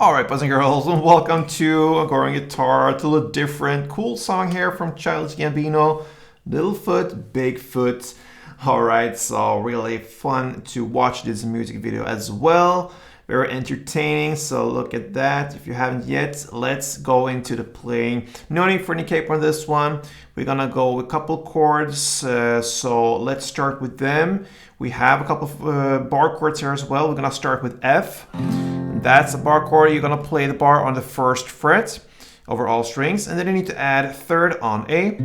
Alright, boys and girls, and welcome to Accordion Guitar, to a different cool song here from Childish Gambino, Little Foot, Big Foot. Alright, so really fun to watch this music video as well. Very entertaining, so look at that. If you haven't yet, let's go into the playing. No need for any capo on this one. We're gonna go with a couple chords, so let's start with them. We have a couple of bar chords here as well. We're gonna start with F. That's a bar chord. You're gonna play the bar on the first fret over all strings, and then you need to add third on A,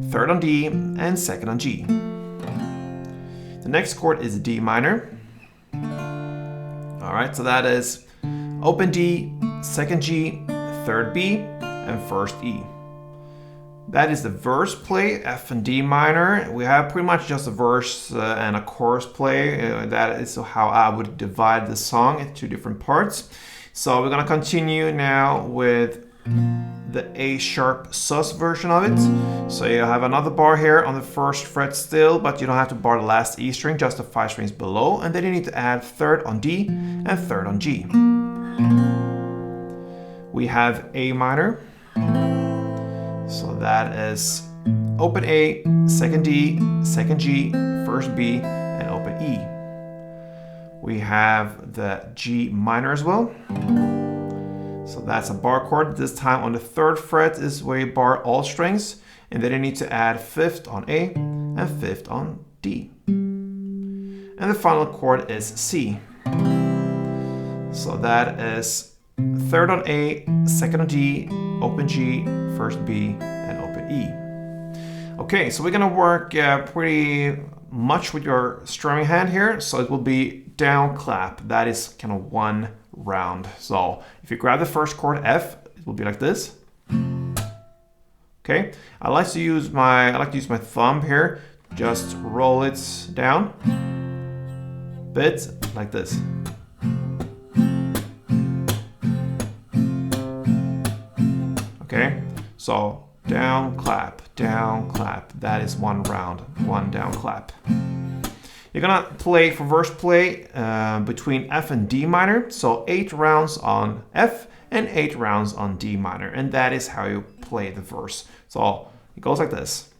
third on D, and second on G. The next chord is D minor. Alright, so that is open D, second G, third B, and first E. That is the verse play, F and D minor. We have pretty much just a verse and a chorus play. That is how I would divide the song into two different parts. So we're gonna continue now with the A sharp sus version of it. So you have another bar here on the first fret still, but you don't have to bar the last E string, just the 5 strings below. And then you need to add third on D and third on G. We have A minor. So that is open A, second D, second G, first B, and open E. We have the G minor as well. So that's a bar chord. This time on the third fret is where you bar all strings, and then you need to add fifth on A and fifth on D. And the final chord is C. So that is third on A, second on D, open G, first B, and open E. Okay, so we're gonna work pretty much with your strumming hand here. So it will be down clap. That is kind of one round. So if you grab the first chord F, it will be like this. Okay, I like to use my thumb here. Just roll it down, bit like this. Okay, so down clap, that is one round, one down clap. You're gonna play for verse play between F and D minor, so 8 rounds on F and 8 rounds on D minor, and that is how you play the verse. So it goes like this.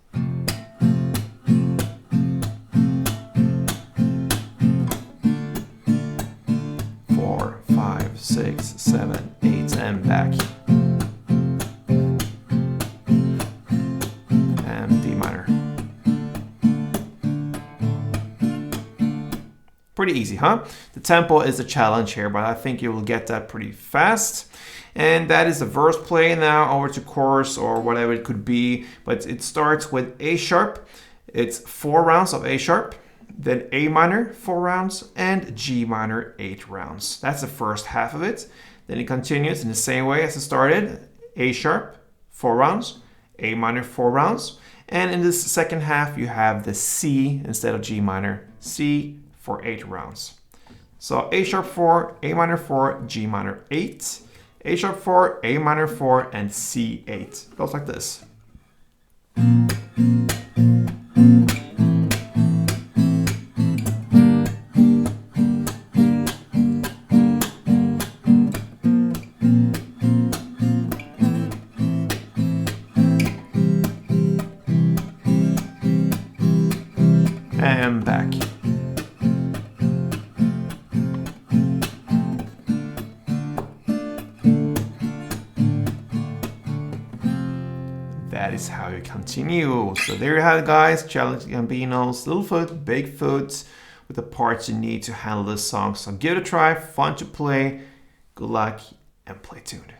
4, 5, 6, 7, 8, and back. Pretty easy, huh? The tempo is the challenge here, but I think you will get that pretty fast. And that is the verse play. Now over to chorus or whatever it could be, but it starts with A sharp. It's 4 rounds of A sharp, then A minor 4 rounds, and G minor 8 rounds. That's the first half of it. Then it continues in the same way as it started. A sharp 4 rounds, A minor 4 rounds, and in this second half you have the C instead of G minor, C for 8 rounds. So A sharp 4, A minor 4, G minor 8, A sharp 4, A minor 4, and C 8. It goes like this. And back. That is how you continue. So there you have it, guys. Childish Gambino's Little Foot, Big Foot, with the parts you need to handle this song. So give it a try, fun to play. Good luck and play tuned.